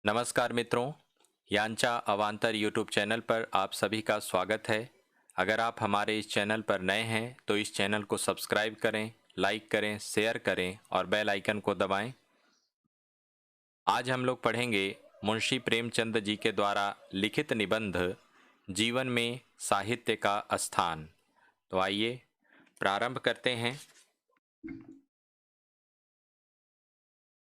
नमस्कार मित्रों, यांचा अवांतर यूट्यूब चैनल पर आप सभी का स्वागत है। अगर आप हमारे इस चैनल पर नए हैं तो इस चैनल को सब्सक्राइब करें, लाइक करें, शेयर करें और बेल आइकन को दबाएं। आज हम लोग पढ़ेंगे मुंशी प्रेमचंद जी के द्वारा लिखित निबंध जीवन में साहित्य का स्थान। तो आइए प्रारंभ करते हैं।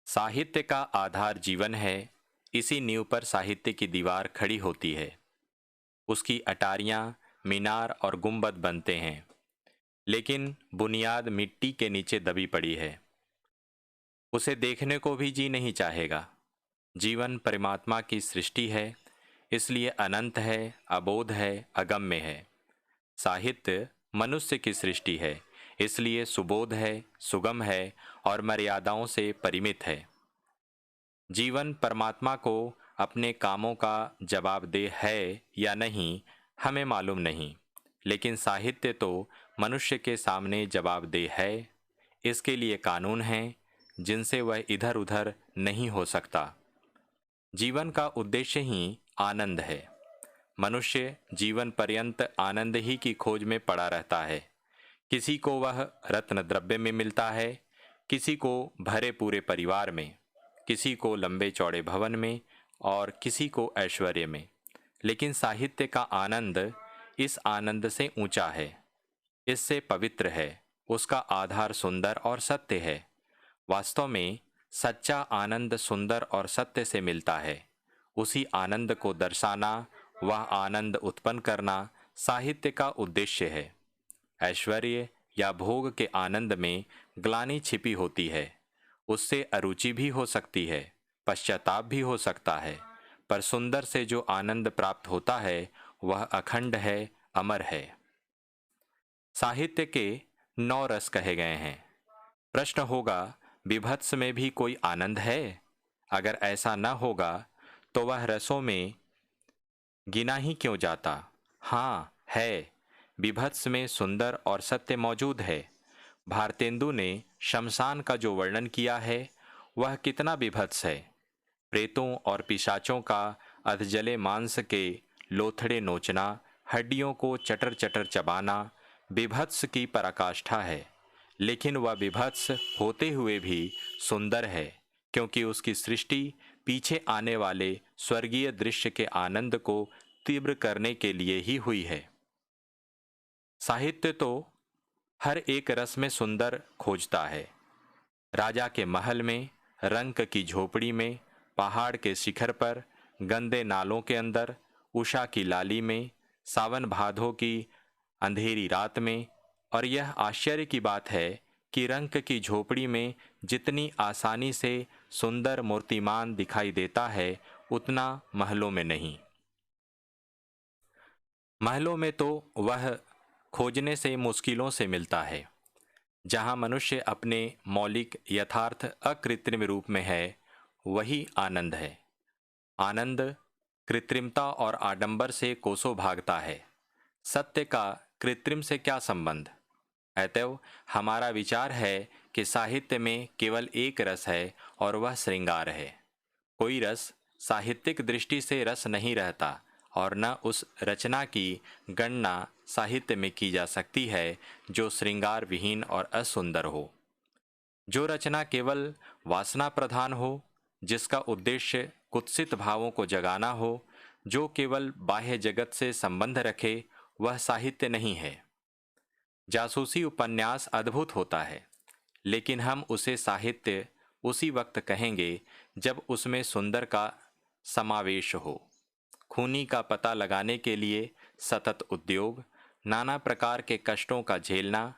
साहित्य का आधार जीवन है, इसी नींव पर साहित्य की दीवार खड़ी होती है। उसकी अटारियां, मीनार और गुंबद बनते हैं, लेकिन बुनियाद मिट्टी के नीचे दबी पड़ी है। उसे देखने को भी जी नहीं चाहेगा। जीवन परमात्मा की सृष्टि है, इसलिए अनंत है, अबोध है, अगम्य है। साहित्य मनुष्य की सृष्टि है, इसलिए सुबोध है, सुगम है और मर्यादाओं से परिमित है। जीवन परमात्मा को अपने कामों का जवाबदेह है या नहीं हमें मालूम नहीं, लेकिन साहित्य तो मनुष्य के सामने जवाबदेह है। इसके लिए कानून हैं जिनसे वह इधर उधर नहीं हो सकता। जीवन का उद्देश्य ही आनंद है। मनुष्य जीवन पर्यंत आनंद ही की खोज में पड़ा रहता है। किसी को वह रत्न द्रव्य में मिलता है, किसी को भरे पूरे परिवार में, किसी को लंबे चौड़े भवन में और किसी को ऐश्वर्य में। लेकिन साहित्य का आनंद इस आनंद से ऊंचा है, इससे पवित्र है। उसका आधार सुंदर और सत्य है। वास्तव में सच्चा आनंद सुंदर और सत्य से मिलता है। उसी आनंद को दर्शाना, वह आनंद उत्पन्न करना साहित्य का उद्देश्य है। ऐश्वर्य या भोग के आनंद में ग्लानि छिपी होती है। उससे अरुचि भी हो सकती है, पश्चाताप भी हो सकता है, पर सुंदर से जो आनंद प्राप्त होता है वह अखंड है, अमर है। साहित्य के 9 रस कहे गए हैं। प्रश्न होगा, विभत्स में भी कोई आनंद है? अगर ऐसा न होगा तो वह रसों में गिना ही क्यों जाता? हाँ है, विभत्स में सुंदर और सत्य मौजूद है। भारतेंदु ने शमशान का जो वर्णन किया है वह कितना विभत्स है। प्रेतों और पिशाचों का अधजले मांस के लोथड़े नोचना, हड्डियों को चटर चटर चबाना विभत्स की पराकाष्ठा है। लेकिन वह विभत्स होते हुए भी सुंदर है, क्योंकि उसकी सृष्टि पीछे आने वाले स्वर्गीय दृश्य के आनंद को तीव्र करने के लिए ही हुई है। साहित्य तो हर एक रस में सुंदर खोजता है। राजा के महल में, रंक की झोपड़ी में, पहाड़ के शिखर पर, गंदे नालों के अंदर, उषा की लाली में, सावन भादों की अंधेरी रात में। और यह आश्चर्य की बात है कि रंक की झोपड़ी में जितनी आसानी से सुंदर मूर्तिमान दिखाई देता है, उतना महलों में नहीं। महलों में तो वह खोजने से मुश्किलों से मिलता है। जहाँ मनुष्य अपने मौलिक यथार्थ अकृत्रिम रूप में है, वही आनंद है। आनंद कृत्रिमता और आडंबर से कोसों भागता है। सत्य का कृत्रिम से क्या संबंध? अतएव हमारा विचार है कि साहित्य में केवल एक रस है और वह श्रृंगार है। कोई रस साहित्यिक दृष्टि से रस नहीं रहता और न उस रचना की गणना साहित्य में की जा सकती है जो श्रृंगार विहीन और असुंदर हो। जो रचना केवल वासना प्रधान हो, जिसका उद्देश्य कुत्सित भावों को जगाना हो, जो केवल बाह्य जगत से संबंध रखे, वह साहित्य नहीं है। जासूसी उपन्यास अद्भुत होता है, लेकिन हम उसे साहित्य उसी वक्त कहेंगे जब उसमें सुंदर का समावेश हो। खूनी का पता लगाने के लिए सतत उद्योग, नाना प्रकार के कष्टों का झेलना,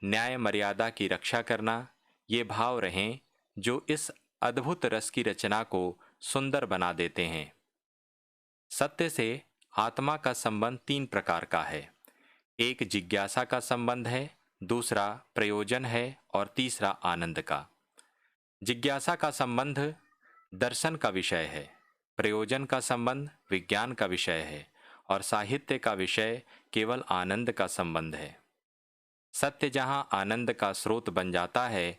न्याय मर्यादा की रक्षा करना, ये भाव रहें जो इस अद्भुत रस की रचना को सुंदर बना देते हैं। सत्य से आत्मा का संबंध 3 प्रकार का है। एक जिज्ञासा का संबंध है, दूसरा प्रयोजन है और तीसरा आनंद का। जिज्ञासा का संबंध दर्शन का विषय है, प्रयोजन का संबंध विज्ञान का विषय है और साहित्य का विषय केवल आनंद का संबंध है। सत्य जहाँ आनंद का स्रोत बन जाता है,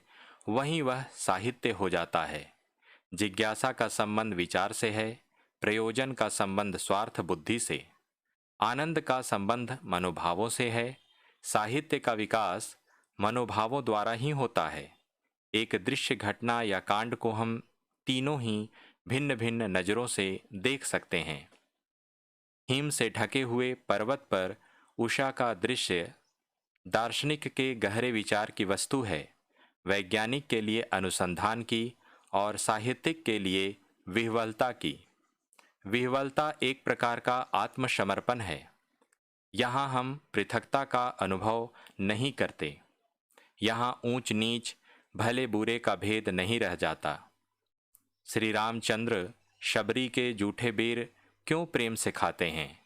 वहीं वह साहित्य हो जाता है। जिज्ञासा का संबंध विचार से है, प्रयोजन का संबंध स्वार्थ बुद्धि से, आनंद का संबंध मनोभावों से है। साहित्य का विकास मनोभावों द्वारा ही होता है। एक दृश्य घटना या कांड को हम तीनों ही भिन्न भिन्न नज़रों से देख सकते हैं। हिम से ढके हुए पर्वत पर उषा का दृश्य दार्शनिक के गहरे विचार की वस्तु है, वैज्ञानिक के लिए अनुसंधान की और साहित्यिक के लिए विह्वलता की। विह्वलता एक प्रकार का आत्मसमर्पण है। यहाँ हम पृथकता का अनुभव नहीं करते। यहाँ ऊंच नीच, भले बुरे का भेद नहीं रह जाता। श्री रामचंद्र शबरी के जूठे बेर क्यों प्रेम से खाते हैं?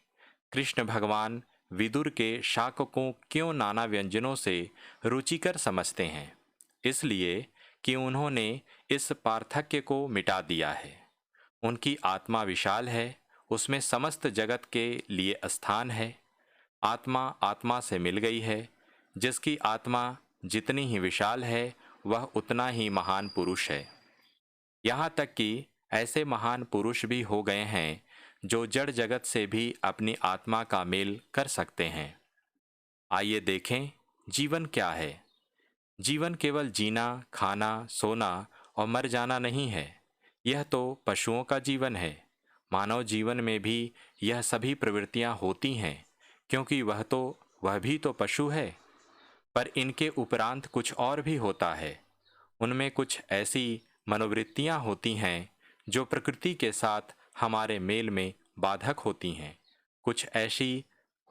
कृष्ण भगवान विदुर के शाक को क्यों नाना व्यंजनों से रुचिकर समझते हैं? इसलिए कि उन्होंने इस पार्थक्य को मिटा दिया है। उनकी आत्मा विशाल है, उसमें समस्त जगत के लिए स्थान है। आत्मा आत्मा से मिल गई है। जिसकी आत्मा जितनी ही विशाल है, वह उतना ही महान पुरुष है। यहाँ तक कि ऐसे महान पुरुष भी हो गए हैं जो जड़ जगत से भी अपनी आत्मा का मेल कर सकते हैं। आइए देखें, जीवन क्या है। जीवन केवल जीना, खाना, सोना और मर जाना नहीं है। यह तो पशुओं का जीवन है। मानव जीवन में भी यह सभी प्रवृत्तियां होती हैं, क्योंकि वह भी तो पशु है। पर इनके उपरांत कुछ और भी होता है। उनमें कुछ ऐसी मनोवृत्तियां होती हैं जो प्रकृति के साथ हमारे मेल में बाधक होती हैं। कुछ ऐसी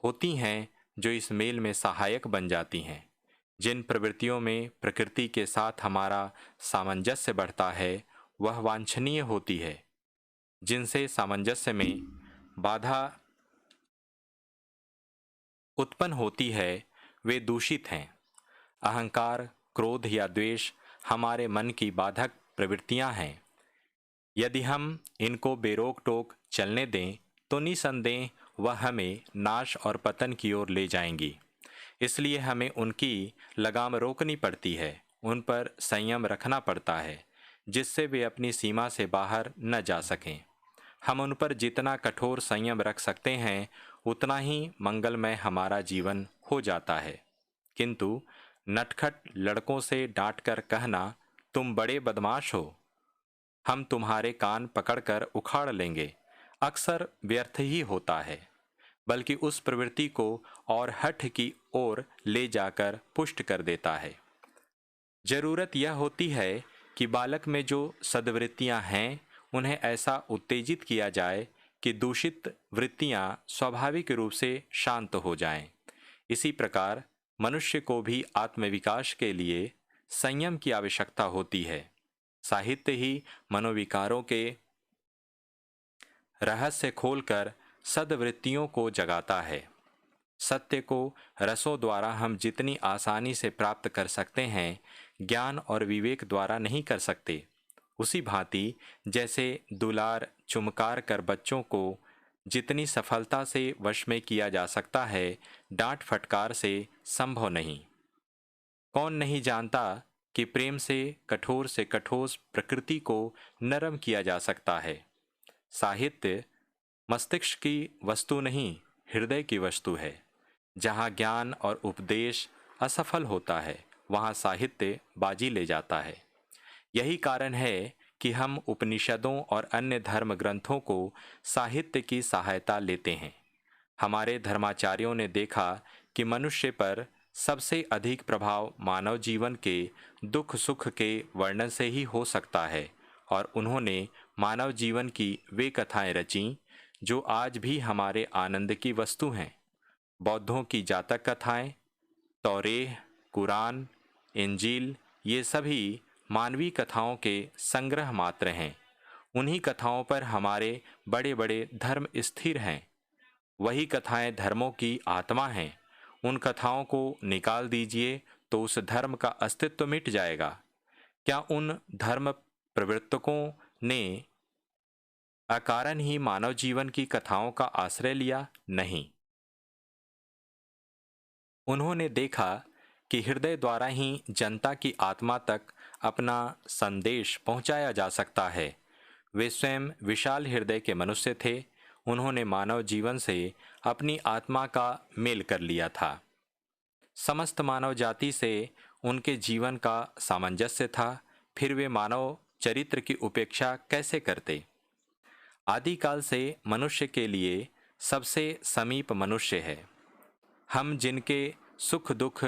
होती हैं जो इस मेल में सहायक बन जाती हैं। जिन प्रवृत्तियों में प्रकृति के साथ हमारा सामंजस्य बढ़ता है, वह वांछनीय होती है। जिनसे सामंजस्य में बाधा उत्पन्न होती है, वे दूषित हैं। अहंकार, क्रोध या द्वेष हमारे मन की बाधक प्रवृत्तियां हैं। यदि हम इनको बेरोक टोक चलने दें तो निसंदेह वह हमें नाश और पतन की ओर ले जाएंगी। इसलिए हमें उनकी लगाम रोकनी पड़ती है, उन पर संयम रखना पड़ता है, जिससे वे अपनी सीमा से बाहर न जा सकें। हम उन पर जितना कठोर संयम रख सकते हैं, उतना ही मंगलमय हमारा जीवन हो जाता है। किंतु नटखट लड़कों से डांटकर कहना, तुम बड़े बदमाश हो, हम तुम्हारे कान पकड़कर उखाड़ लेंगे, अक्सर व्यर्थ ही होता है, बल्कि उस प्रवृत्ति को और हठ की ओर ले जाकर पुष्ट कर देता है। जरूरत यह होती है कि बालक में जो सद्वृत्तियां हैं, उन्हें ऐसा उत्तेजित किया जाए कि दूषित वृत्तियां स्वाभाविक रूप से शांत हो जाएं। इसी प्रकार मनुष्य को भी आत्मविकास के लिए संयम की आवश्यकता होती है। साहित्य ही मनोविकारों के रहस्य खोलकर सद्वृत्तियों को जगाता है। सत्य को रसों द्वारा हम जितनी आसानी से प्राप्त कर सकते हैं, ज्ञान और विवेक द्वारा नहीं कर सकते। उसी भांति जैसे दुलार चुमकार कर बच्चों को जितनी सफलता से वश में किया जा सकता है, डांट फटकार से संभव नहीं। कौन नहीं जानता कि प्रेम से कठोर प्रकृति को नरम किया जा सकता है। साहित्य मस्तिष्क की वस्तु नहीं, हृदय की वस्तु है। जहाँ ज्ञान और उपदेश असफल होता है, वहाँ साहित्य बाजी ले जाता है। यही कारण है कि हम उपनिषदों और अन्य धर्म ग्रंथों को साहित्य की सहायता लेते हैं। हमारे धर्माचार्यों ने देखा कि मनुष्य पर सबसे अधिक प्रभाव मानव जीवन के दुख सुख के वर्णन से ही हो सकता है, और उन्होंने मानव जीवन की वे कथाएं रचीं जो आज भी हमारे आनंद की वस्तु हैं। बौद्धों की जातक कथाएं, तौरेह, कुरान, इंजील, ये सभी मानवीय कथाओं के संग्रह मात्र हैं। उन्हीं कथाओं पर हमारे बड़े बड़े धर्म स्थिर हैं। वही कथाएं धर्मों की आत्मा हैं। उन कथाओं को निकाल दीजिए तो उस धर्म का अस्तित्व मिट जाएगा। क्या उन धर्म प्रवर्तकों ने अकारण ही मानव जीवन की कथाओं का आश्रय लिया? नहीं। उन्होंने देखा कि हृदय द्वारा ही जनता की आत्मा तक अपना संदेश पहुंचाया जा सकता है। वे स्वयं विशाल हृदय के मनुष्य थे। उन्होंने मानव जीवन से अपनी आत्मा का मेल कर लिया था। समस्त मानव जाति से उनके जीवन का सामंजस्य था। फिर वे मानव चरित्र की उपेक्षा कैसे करते? आदिकाल से मनुष्य के लिए सबसे समीप मनुष्य है। हम जिनके सुख दुख,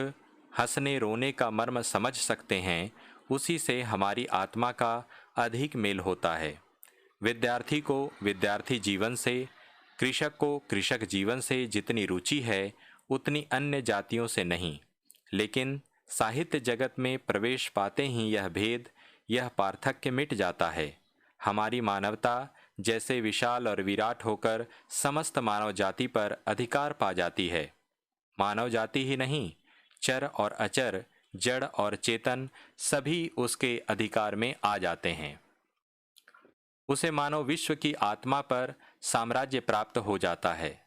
हंसने रोने का मर्म समझ सकते हैं, उसी से हमारी आत्मा का अधिक मेल होता है। विद्यार्थी को विद्यार्थी जीवन से, कृषक को कृषक जीवन से जितनी रुचि है, उतनी अन्य जातियों से नहीं। लेकिन साहित्य जगत में प्रवेश पाते ही यह भेद, यह पार्थक्य मिट जाता है। हमारी मानवता जैसे विशाल और विराट होकर समस्त मानव जाति पर अधिकार पा जाती है। मानव जाति ही नहीं, चर और अचर, जड़ और चेतन सभी उसके अधिकार में आ जाते हैं। उसे मानव विश्व की आत्मा पर साम्राज्य प्राप्त हो जाता है।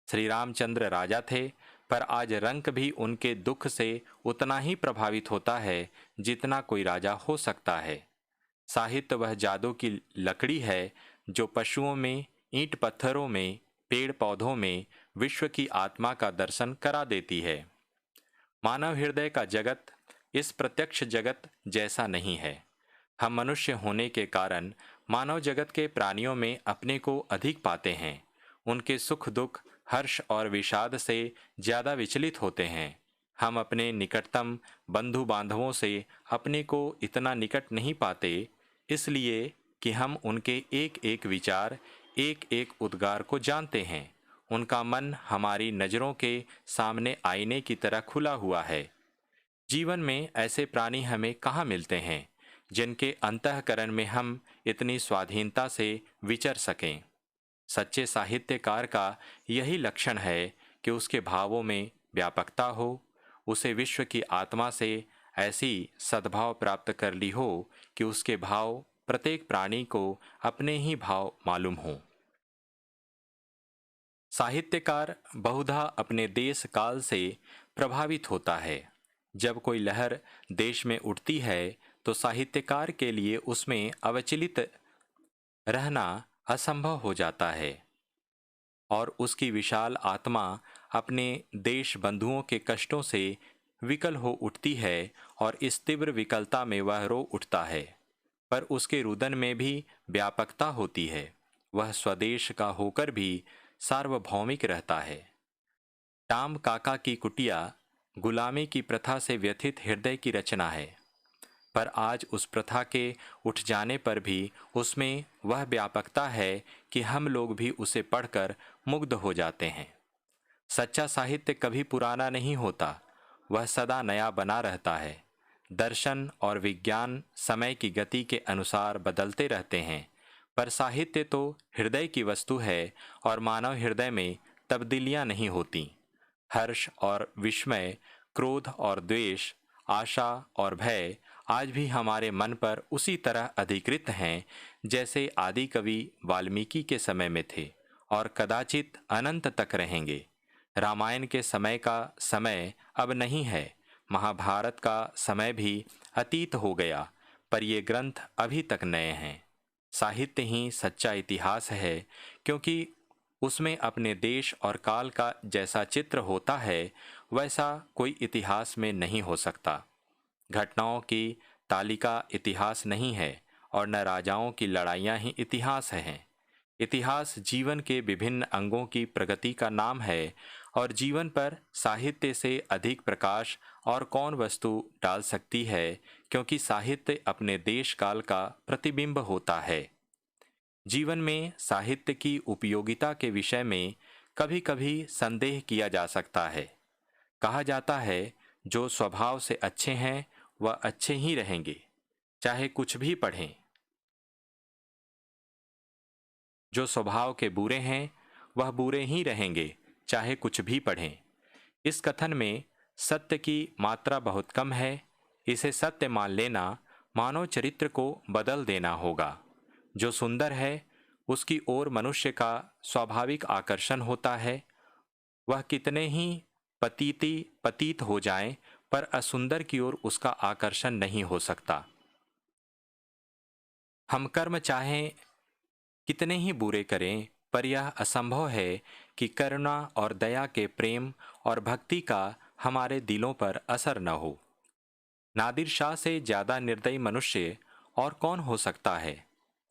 श्री रामचंद्र राजा थे, पर आज रंक भी उनके दुख से उतना ही प्रभावित होता है जितना कोई राजा हो सकता है। साहित्य वह जादू की लकड़ी है जो पशुओं में, ईंट पत्थरों में, पेड़ पौधों में विश्व की आत्मा का दर्शन करा देती है। मानव हृदय का जगत इस प्रत्यक्ष जगत जैसा नहीं है। हम मनुष्य होने के कारण मानव जगत के प्राणियों में अपने को अधिक पाते हैं। उनके सुख दुख, हर्ष और विषाद से ज्यादा विचलित होते हैं। हम अपने निकटतम बंधु बांधवों से अपने को इतना निकट नहीं पाते, इसलिए कि हम उनके एक एक विचार, एक एक उद्गार को जानते हैं। उनका मन हमारी नज़रों के सामने आईने की तरह खुला हुआ है। जीवन में ऐसे प्राणी हमें कहाँ मिलते हैं जिनके अंतःकरण में हम इतनी स्वाधीनता से विचर सकें। सच्चे साहित्यकार का यही लक्षण है कि उसके भावों में व्यापकता हो, उसे विश्व की आत्मा से ऐसी सद्भाव प्राप्त कर ली हो कि उसके भाव प्रत्येक प्राणी को अपने ही भाव मालूम हों। साहित्यकार बहुधा अपने देश काल से प्रभावित होता है। जब कोई लहर देश में उठती है तो साहित्यकार के लिए उसमें अविचलित रहना असंभव हो जाता है और उसकी विशाल आत्मा अपने देश बंधुओं के कष्टों से विकल हो उठती है और इस तीव्र विकलता में वह रो उठता है। पर उसके रुदन में भी व्यापकता होती है। वह स्वदेश का होकर भी सार्वभौमिक रहता है। टाम काका की कुटिया गुलामी की प्रथा से व्यथित हृदय की रचना है, पर आज उस प्रथा के उठ जाने पर भी उसमें वह व्यापकता है कि हम लोग भी उसे पढ़कर मुग्ध हो जाते हैं। सच्चा साहित्य कभी पुराना नहीं होता, वह सदा नया बना रहता है। दर्शन और विज्ञान समय की गति के अनुसार बदलते रहते हैं, पर साहित्य तो हृदय की वस्तु है और मानव हृदय में तब्दीलियां नहीं होती। हर्ष और विस्मय, क्रोध और द्वेष, आशा और भय आज भी हमारे मन पर उसी तरह अधिकृत हैं जैसे आदि कवि वाल्मीकि के समय में थे और कदाचित अनंत तक रहेंगे। रामायण के समय का समय अब नहीं है, महाभारत का समय भी अतीत हो गया, पर ये ग्रंथ अभी तक नए हैं। साहित्य ही सच्चा इतिहास है, क्योंकि उसमें अपने देश और काल का जैसा चित्र होता है वैसा कोई इतिहास में नहीं हो सकता। घटनाओं की तालिका इतिहास नहीं है और न राजाओं की लड़ाइयाँ ही इतिहास हैं। इतिहास जीवन के विभिन्न अंगों की प्रगति का नाम है और जीवन पर साहित्य से अधिक प्रकाश और कौन वस्तु डाल सकती है, क्योंकि साहित्य अपने देश काल का प्रतिबिंब होता है। जीवन में साहित्य की उपयोगिता के विषय में कभी कभी संदेह किया जा सकता है। कहा जाता है जो स्वभाव से अच्छे हैं वह अच्छे ही रहेंगे, चाहे कुछ भी पढ़ें। जो स्वभाव के बुरे हैं वह बुरे ही रहेंगे, चाहे कुछ भी पढ़ें। इस कथन में सत्य की मात्रा बहुत कम है। इसे सत्य मान लेना मानव चरित्र को बदल देना होगा। जो सुंदर है उसकी ओर मनुष्य का स्वाभाविक आकर्षण होता है। वह कितने ही पतीत हो जाएं, पर असुंदर की ओर उसका आकर्षण नहीं हो सकता। हम कर्म चाहें कितने ही बुरे करें, पर यह असंभव है कि करुणा और दया के प्रेम और भक्ति का हमारे दिलों पर असर न हो। नादिर शाह से ज्यादा निर्दयी मनुष्य और कौन हो सकता है?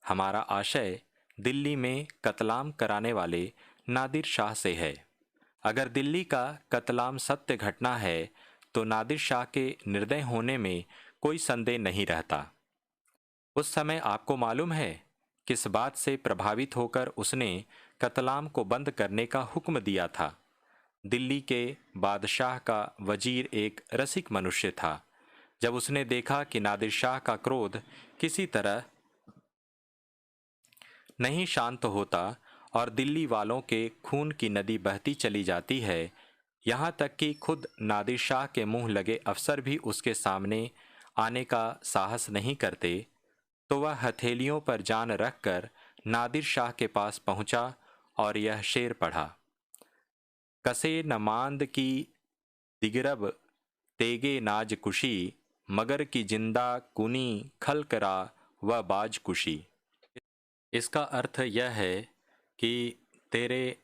हमारा आशय दिल्ली में कत्लाम कराने वाले नादिर शाह से है। अगर दिल्ली का कत्लाम सत्य घटना है तो नादिर शाह के निर्दय होने में कोई संदेह नहीं रहता। उस समय आपको मालूम है किस बात से प्रभावित होकर उसने कत्लाम को बंद करने का हुक्म दिया था? दिल्ली के बादशाह का वजीर एक रसिक मनुष्य था। जब उसने देखा कि नादिर शाह का क्रोध किसी तरह नहीं शांत होता और दिल्ली वालों के खून की नदी बहती चली जाती है, यहाँ तक कि खुद नादिर शाह के मुंह लगे अफसर भी उसके सामने आने का साहस नहीं करते, तो वह हथेलियों पर जान रखकर नादिर शाह के पास पहुंचा और यह शेर पढ़ा। कसे न मांद की दिगरब तेगे नाज कुशी, मगर की जिंदा कुनी खल करा व बाज कुशी। इसका अर्थ यह है कि तेरे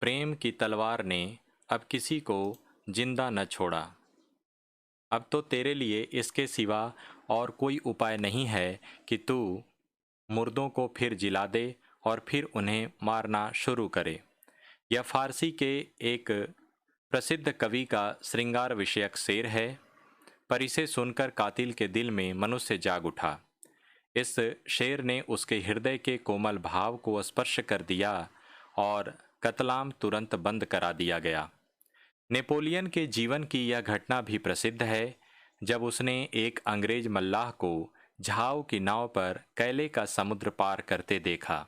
प्रेम की तलवार ने अब किसी को जिंदा न छोड़ा। अब तो तेरे लिए इसके सिवा और कोई उपाय नहीं है कि तू मुर्दों को फिर जिला दे और फिर उन्हें मारना शुरू करे। यह फारसी के एक प्रसिद्ध कवि का श्रृंगार विषयक शेर है, पर इसे सुनकर कातिल के दिल में मनुष्य जाग उठा। इस शेर ने उसके हृदय के कोमल भाव को स्पर्श कर दिया और कत्लाम तुरंत बंद करा दिया गया। नेपोलियन के जीवन की यह घटना भी प्रसिद्ध है, जब उसने एक अंग्रेज मल्लाह को झाव की नाव पर कैले का समुद्र पार करते देखा।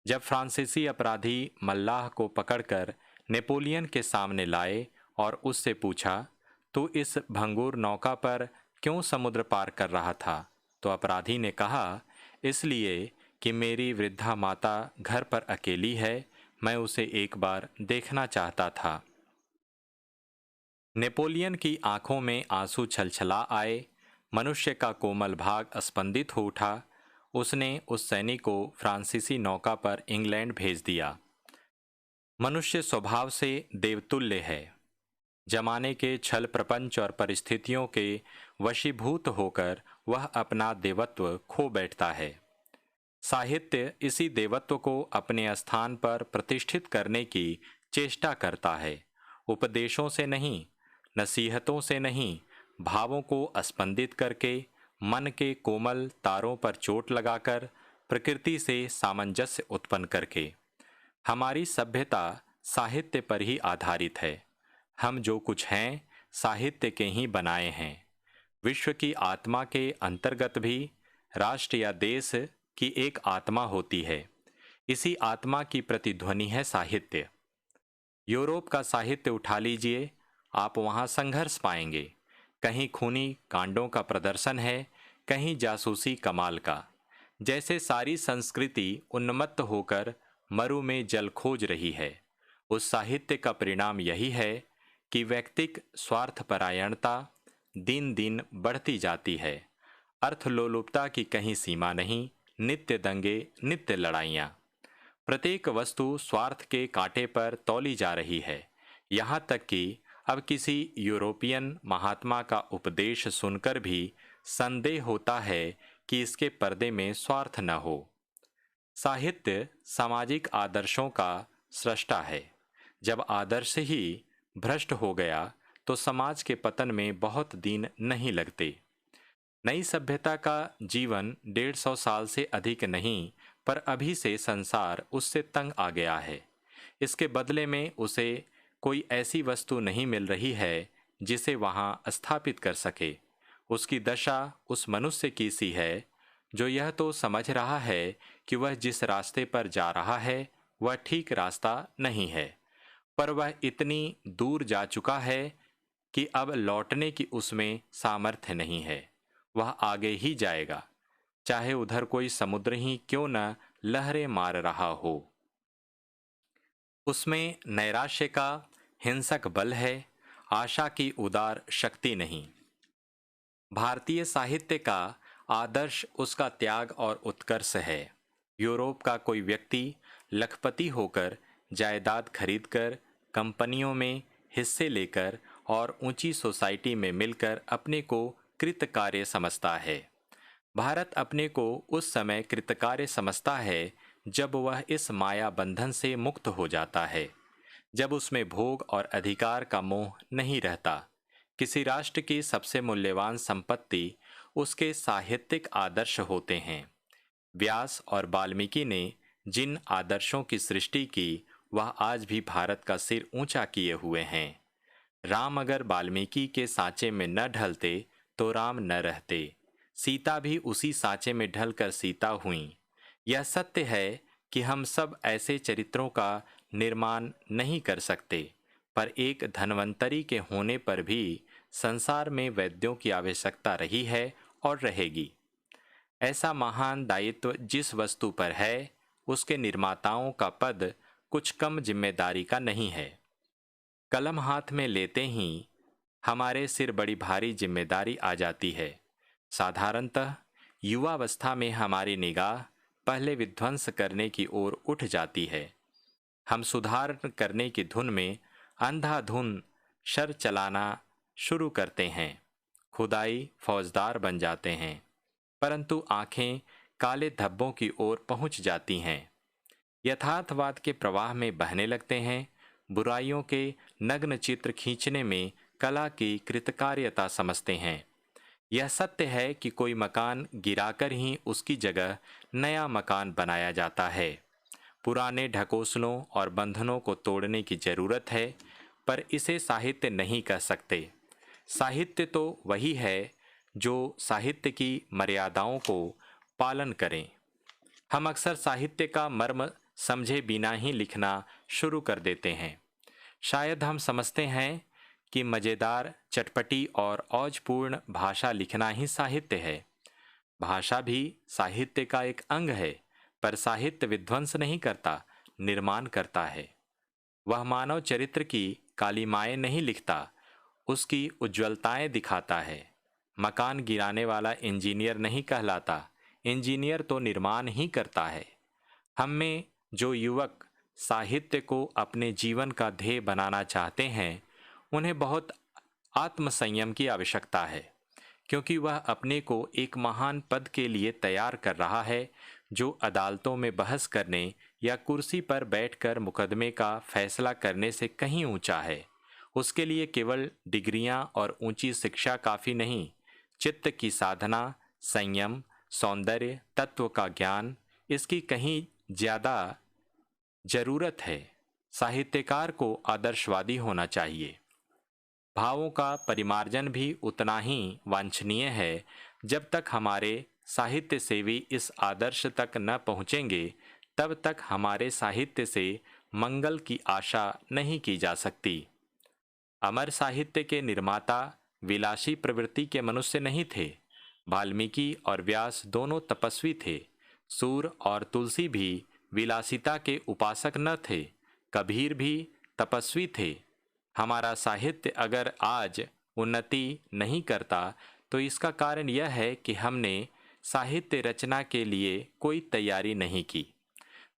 जब फ्रांसीसी अपराधी मल्लाह को पकड़कर नेपोलियन के सामने लाए और उससे पूछा, तू इस भंगुर नौका पर क्यों समुद्र पार कर रहा था? तो अपराधी ने कहा, इसलिए कि मेरी वृद्धा माता घर पर अकेली है, मैं उसे एक बार देखना चाहता था। नेपोलियन की आंखों में आंसू छलछला आए, मनुष्य का कोमल भाग स्पंदित हो उठा। उसने उस सैनिक को फ्रांसीसी नौका पर इंग्लैंड भेज दिया। मनुष्य स्वभाव से देवतुल्य है। जमाने के छल प्रपंच और परिस्थितियों के वशीभूत होकर वह अपना देवत्व खो बैठता है। साहित्य इसी देवत्व को अपने स्थान पर प्रतिष्ठित करने की चेष्टा करता है। उपदेशों से नहीं, नसीहतों से नहीं, भावों को स्पंदित करके, मन के कोमल तारों पर चोट लगाकर, प्रकृति से सामंजस्य उत्पन्न करके। हमारी सभ्यता साहित्य पर ही आधारित है। हम जो कुछ हैं साहित्य के ही बनाए हैं। विश्व की आत्मा के अंतर्गत भी राष्ट्र या देश की एक आत्मा होती है। इसी आत्मा की प्रतिध्वनि है साहित्य। यूरोप का साहित्य उठा लीजिए, आप वहाँ संघर्ष पाएंगे। कहीं खूनी कांडों का प्रदर्शन है, कहीं जासूसी कमाल का। जैसे सारी संस्कृति उन्मत्त होकर मरु में जल खोज रही है। उस साहित्य का परिणाम यही है कि व्यक्तिक स्वार्थपरायणता दिन दिन बढ़ती जाती है। अर्थलोलुपता की कहीं सीमा नहीं, नित्य दंगे, नित्य लड़ाइयाँ। प्रत्येक वस्तु स्वार्थ के कांटे पर तौली जा रही है। यहाँ तक कि अब किसी यूरोपियन महात्मा का उपदेश सुनकर भी संदेह होता है कि इसके पर्दे में स्वार्थ न हो। साहित्य सामाजिक आदर्शों का सृष्टा है। जब आदर्श ही भ्रष्ट हो गया तो समाज के पतन में बहुत दिन नहीं लगते। नई सभ्यता का जीवन 150 साल से अधिक नहीं, पर अभी से संसार उससे तंग आ गया है। इसके बदले में उसे कोई ऐसी वस्तु नहीं मिल रही है जिसे वहाँ स्थापित कर सके। उसकी दशा उस मनुष्य की सी है जो यह तो समझ रहा है कि वह जिस रास्ते पर जा रहा है वह ठीक रास्ता नहीं है, पर वह इतनी दूर जा चुका है कि अब लौटने की उसमें सामर्थ्य नहीं है। वह आगे ही जाएगा, चाहे उधर कोई समुद्र ही क्यों न लहरें मार रहा हो। उसमें नैराश्य का हिंसक बल है, आशा की उदार शक्ति नहीं। भारतीय साहित्य का आदर्श उसका त्याग और उत्कर्ष है। यूरोप का कोई व्यक्ति लखपति होकर, जायदाद खरीदकर, कंपनियों में हिस्से लेकर और ऊंची सोसाइटी में मिलकर अपने को कृतकार्य समझता है। भारत अपने को उस समय कृतकार्य समझता है जब वह इस माया बंधन से मुक्त हो जाता है, जब उसमें भोग और अधिकार का मोह नहीं रहता। किसी राष्ट्र की सबसे मूल्यवान संपत्ति उसके साहित्यिक आदर्श होते हैं। व्यास और वाल्मीकि ने जिन आदर्शों की सृष्टि की, वह आज भी भारत का सिर ऊंचा किए हुए हैं। राम अगर वाल्मीकि के सांचे में न ढलते तो राम न रहते। सीता भी उसी सांचे में ढलकर सीता हुईं। यह सत्य है कि हम सब ऐसे चरित्रों का निर्माण नहीं कर सकते, पर एक धन्वंतरी के होने पर भी संसार में वैद्यों की आवश्यकता रही है और रहेगी। ऐसा महान दायित्व जिस वस्तु पर है, उसके निर्माताओं का पद कुछ कम जिम्मेदारी का नहीं है। कलम हाथ में लेते ही हमारे सिर बड़ी भारी जिम्मेदारी आ जाती है। साधारणतः युवावस्था में हमारी निगाह पहले विध्वंस करने की ओर उठ जाती है। हम सुधार करने की धुन में अंधाधुन शर चलाना शुरू करते हैं, खुदाई फौजदार बन जाते हैं, परंतु आंखें काले धब्बों की ओर पहुंच जाती हैं। यथार्थवाद के प्रवाह में बहने लगते हैं। बुराइयों के नग्न चित्र खींचने में कला की कृतकार्यता समझते हैं। यह सत्य है कि कोई मकान गिराकर ही उसकी जगह नया मकान बनाया जाता है। पुराने ढकोसलों और बंधनों को तोड़ने की जरूरत है, पर इसे साहित्य नहीं कह सकते। साहित्य तो वही है जो साहित्य की मर्यादाओं को पालन करें। हम अक्सर साहित्य का मर्म समझे बिना ही लिखना शुरू कर देते हैं। शायद हम समझते हैं कि मज़ेदार, चटपटी और औजपूर्ण भाषा लिखना ही साहित्य है। भाषा भी साहित्य का एक अंग है, पर साहित्य विध्वंस नहीं करता, निर्माण करता है। वह मानव चरित्र की कालिमाएं नहीं लिखता, उसकी उज्ज्वलताएं दिखाता है। मकान गिराने वाला इंजीनियर नहीं कहलाता, इंजीनियर तो निर्माण ही करता है। हम में जो युवक साहित्य को अपने जीवन का ध्येय बनाना चाहते हैं, उन्हें बहुत आत्मसंयम की आवश्यकता है, क्योंकि वह अपने को एक महान पद के लिए तैयार कर रहा है, जो अदालतों में बहस करने या कुर्सी पर बैठकर मुकदमे का फैसला करने से कहीं ऊंचा है। उसके लिए केवल डिग्रियां और ऊंची शिक्षा काफ़ी नहीं, चित्त की साधना, संयम, सौंदर्य, तत्व का ज्ञान, इसकी कहीं ज़्यादा जरूरत है। साहित्यकार को आदर्शवादी होना चाहिए। भावों का परिमार्जन भी उतना ही वांछनीय है। जब तक हमारे साहित्य सेवी इस आदर्श तक न पहुँचेंगे, तब तक हमारे साहित्य से मंगल की आशा नहीं की जा सकती। अमर साहित्य के निर्माता विलासी प्रवृत्ति के मनुष्य नहीं थे। वाल्मीकि और व्यास दोनों तपस्वी थे। सूर और तुलसी भी विलासिता के उपासक न थे। कबीर भी तपस्वी थे। हमारा साहित्य अगर आज उन्नति नहीं करता, तो इसका कारण यह है कि हमने साहित्य रचना के लिए कोई तैयारी नहीं की।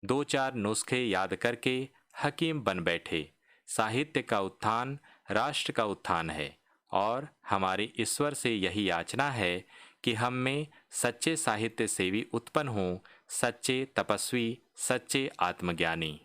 दो चार नुस्खे याद करके हकीम बन बैठे। साहित्य का उत्थान राष्ट्र का उत्थान है, और हमारी ईश्वर से यही याचना है कि हम में सच्चे साहित्य सेवी उत्पन्न हों, सच्चे तपस्वी, सच्चे आत्मज्ञानी।